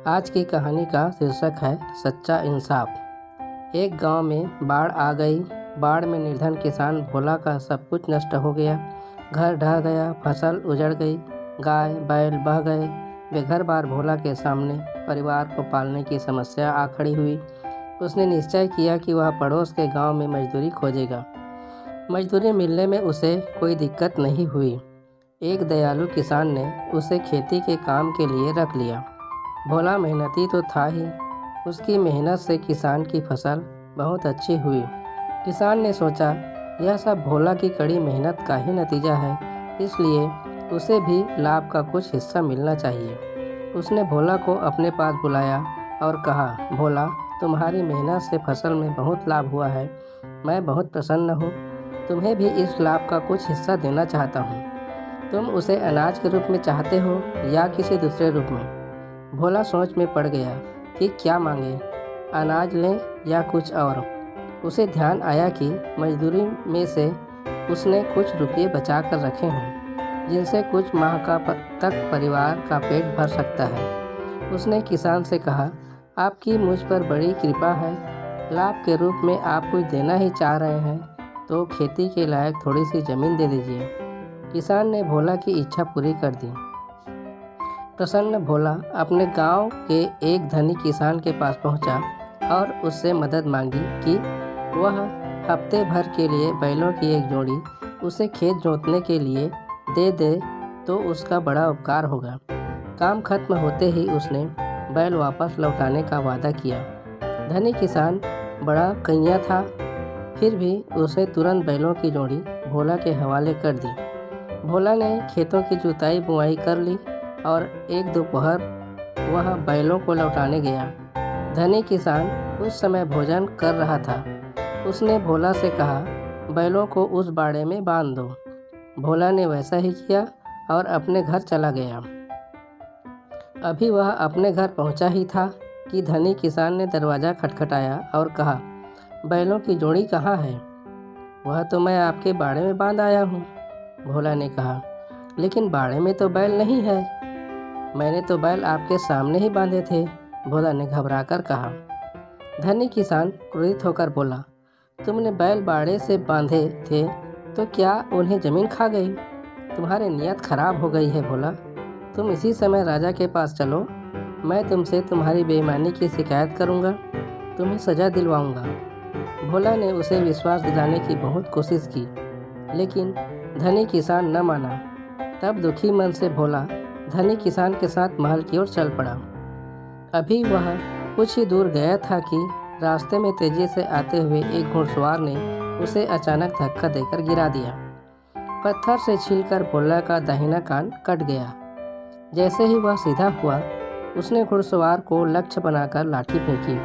आज की कहानी का शीर्षक है सच्चा इंसाफ। एक गांव में बाढ़ आ गई। बाढ़ में निर्धन किसान भोला का सब कुछ नष्ट हो गया। घर ढह गया, फसल उजड़ गई, गाय बैल बह गए। बेघर बार भोला के सामने परिवार को पालने की समस्या आ खड़ी हुई। उसने निश्चय किया कि वह पड़ोस के गांव में मजदूरी खोजेगा। मजदूरी मिलने में उसे कोई दिक्कत नहीं हुई। एक दयालु किसान ने उसे खेती के काम के लिए रख लिया। भोला मेहनती तो था ही, उसकी मेहनत से किसान की फसल बहुत अच्छी हुई। किसान ने सोचा यह सब भोला की कड़ी मेहनत का ही नतीजा है, इसलिए उसे भी लाभ का कुछ हिस्सा मिलना चाहिए। उसने भोला को अपने पास बुलाया और कहा, भोला, तुम्हारी मेहनत से फसल में बहुत लाभ हुआ है। मैं बहुत प्रसन्न हूँ। तुम्हें भी इस लाभ का कुछ हिस्सा देना चाहता हूँ। तुम उसे अनाज के रूप में चाहते हो या किसी दूसरे रूप में? भोला सोच में पड़ गया कि क्या मांगे, अनाज लें या कुछ और। उसे ध्यान आया कि मजदूरी में से उसने कुछ रुपये बचा कर रखे हैं, जिनसे कुछ माह का तक परिवार का पेट भर सकता है। उसने किसान से कहा, आपकी मुझ पर बड़ी कृपा है। लाभ के रूप में आप कुछ देना ही चाह रहे हैं तो खेती के लायक थोड़ी सी ज़मीन दे दीजिए। किसान ने भोला की इच्छा पूरी कर दी। प्रसन्न भोला अपने गांव के एक धनी किसान के पास पहुंचा और उससे मदद मांगी कि वह हफ्ते भर के लिए बैलों की एक जोड़ी उसे खेत जोतने के लिए दे दे तो उसका बड़ा उपकार होगा। काम खत्म होते ही उसने बैल वापस लौटाने का वादा किया। धनी किसान बड़ा कइया था, फिर भी उसने तुरंत बैलों की जोड़ी भोला के हवाले कर दी। भोला ने खेतों की जुताई बुआई कर ली और एक दोपहर वह बैलों को लौटाने गया। धनी किसान उस समय भोजन कर रहा था। उसने भोला से कहा, बैलों को उस बाड़े में बांध दो। भोला ने वैसा ही किया और अपने घर चला गया। अभी वह अपने घर पहुंचा ही था कि धनी किसान ने दरवाज़ा खटखटाया और कहा, बैलों की जोड़ी कहाँ है? वह तो मैं आपके बाड़े में बांध आया हूँ। भोला ने कहा, लेकिन बाड़े में तो बैल नहीं है। मैंने तो बैल आपके सामने ही बांधे थे, भोला ने घबराकर कहा। धनी किसान क्रोधित होकर बोला, तुमने बैल बाड़े से बांधे थे तो क्या उन्हें जमीन खा गई? तुम्हारी नीयत खराब हो गई है भोला। तुम इसी समय राजा के पास चलो। मैं तुमसे तुम्हारी बेईमानी की शिकायत करूंगा, तुम्हें सजा दिलवाऊंगा। भोला ने उसे विश्वास दिलाने की बहुत कोशिश की, लेकिन धनी किसान न माना। तब दुखी मन से भोला धनी किसान के साथ महल की ओर चल पड़ा। अभी वह कुछ ही दूर गया था कि रास्ते में तेजी से आते हुए एक घुड़सवार ने उसे अचानक धक्का देकर गिरा दिया। पत्थर से छीलकर भोला का दाहिना कान कट गया। जैसे ही वह सीधा हुआ, उसने घुड़सवार को लक्ष्य बनाकर लाठी फेंकी।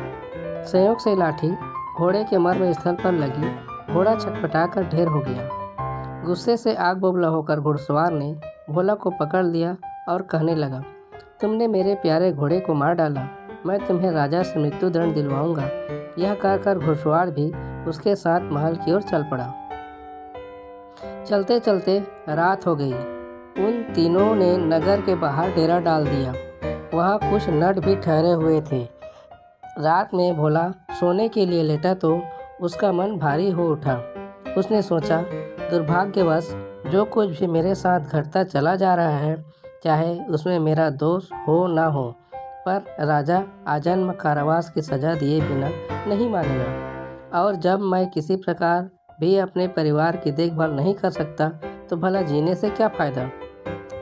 संयोग से लाठी घोड़े के मर्म स्थल पर लगी। घोड़ा छटपटाकर ढेर हो गया। गुस्से से आग बबूला होकर घुड़सवार ने भोला को पकड़ लिया और कहने लगा, तुमने मेरे प्यारे घोड़े को मार डाला, मैं तुम्हें राजा से मृत्यु दंड दिलवाऊंगा। यह कहकर घुड़सवार भी उसके साथ महल की ओर चल पड़ा। चलते चलते रात हो गई। उन तीनों ने नगर के बाहर डेरा डाल दिया। वहाँ कुछ नट भी ठहरे हुए थे। रात में भोला सोने के लिए लेटा तो उसका मन भारी हो उठा। उसने सोचा, दुर्भाग्यवश जो कुछ भी मेरे साथ घटता चला जा रहा है, चाहे उसमें मेरा दोष हो ना हो, पर राजा आजन्म कारावास की सज़ा दिए बिना नहीं मानेगा। और जब मैं किसी प्रकार भी अपने परिवार की देखभाल नहीं कर सकता तो भला जीने से क्या फ़ायदा।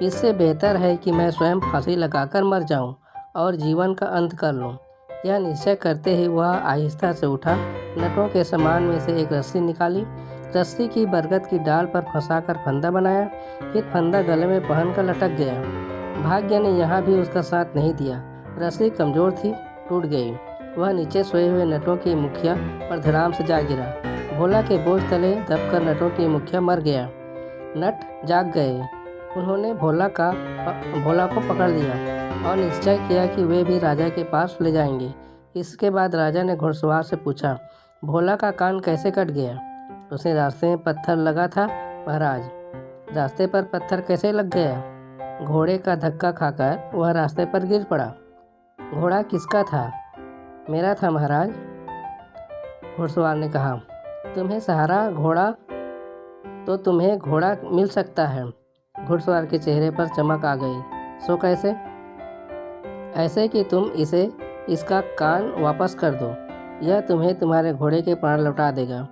इससे बेहतर है कि मैं स्वयं फांसी लगाकर मर जाऊं और जीवन का अंत कर लूं। यह निश्चय करते ही वह आहिस्ता से उठा, नटों के सामान में से एक रस्सी निकाली, रस्सी की बरगद की डाल पर फंसाकर फंदा बनाया, फिर फंदा गले में पहनकर लटक गया। भाग्य ने यहाँ भी उसका साथ नहीं दिया। रस्सी कमज़ोर थी, टूट गई। वह नीचे सोए हुए नटों की मुखिया पर धड़ाम से जा गिरा। भोला के बोझ तले दबकर नटों की मुखिया मर गया। नट जाग गए। उन्होंने भोला को पकड़ लिया और निश्चय किया कि वे भी राजा के पास ले जाएंगे। इसके बाद राजा ने घुड़सवार से पूछा, भोला का कान कैसे कट गया? उसने रास्ते में पत्थर लगा था महाराज। रास्ते पर पत्थर कैसे लग गया? घोड़े का धक्का खाकर वह रास्ते पर गिर पड़ा। घोड़ा किसका था? मेरा था महाराज, घुड़सवार ने कहा। तुम्हें सहारा घोड़ा तो तुम्हें घोड़ा मिल सकता है। घुड़सवार के चेहरे पर चमक आ गई। सो कैसे? ऐसे कि तुम इसका कान वापस कर दो, यह तुम्हें तुम्हारे घोड़े के प्राण लौटा देगा।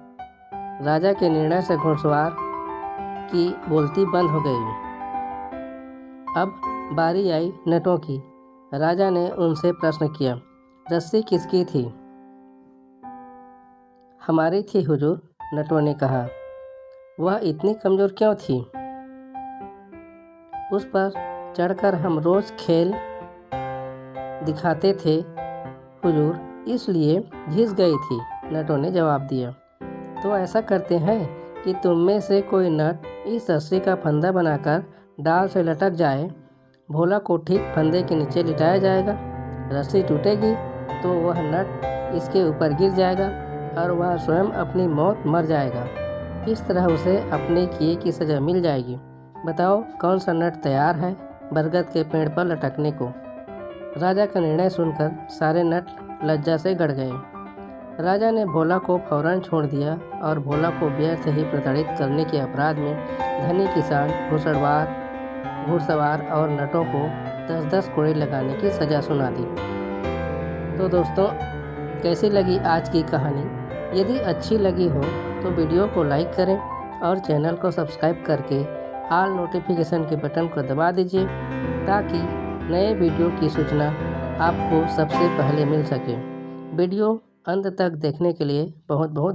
राजा के निर्णय से घुड़सवार की बोलती बंद हो गई। अब बारी आई नटों की। राजा ने उनसे प्रश्न किया, रस्सी किसकी थी? हमारी थी हुजूर, नटों ने कहा। वह इतनी कमजोर क्यों थी? उस पर चढ़कर हम रोज खेल दिखाते थे हुजूर, इसलिए घिस गई थी, नटों ने जवाब दिया। तो ऐसा करते हैं कि तुम में से कोई नट इस रस्सी का फंदा बनाकर डाल से लटक जाए। भोला को ठीक फंदे के नीचे लिटाया जाएगा। रस्सी टूटेगी तो वह नट इसके ऊपर गिर जाएगा और वह स्वयं अपनी मौत मर जाएगा। इस तरह उसे अपने किए की सजा मिल जाएगी। बताओ कौन सा नट तैयार है बरगद के पेड़ पर लटकने को? राजा का निर्णय सुनकर सारे नट लज्जा से गड़ गए। राजा ने भोला को फौरन छोड़ दिया और भोला को व्यर्थ ही प्रताड़ित करने के अपराध में धनी किसान, घुड़सवार और नटों को 10-10 कोड़े लगाने की सजा सुना दी। तो दोस्तों, कैसी लगी आज की कहानी? यदि अच्छी लगी हो तो वीडियो को लाइक करें और चैनल को सब्सक्राइब करके ऑल नोटिफिकेशन के बटन को दबा दीजिए ताकि नए वीडियो की सूचना आपको सबसे पहले मिल सके। वीडियो अंत तक देखने के लिए बहुत बहुत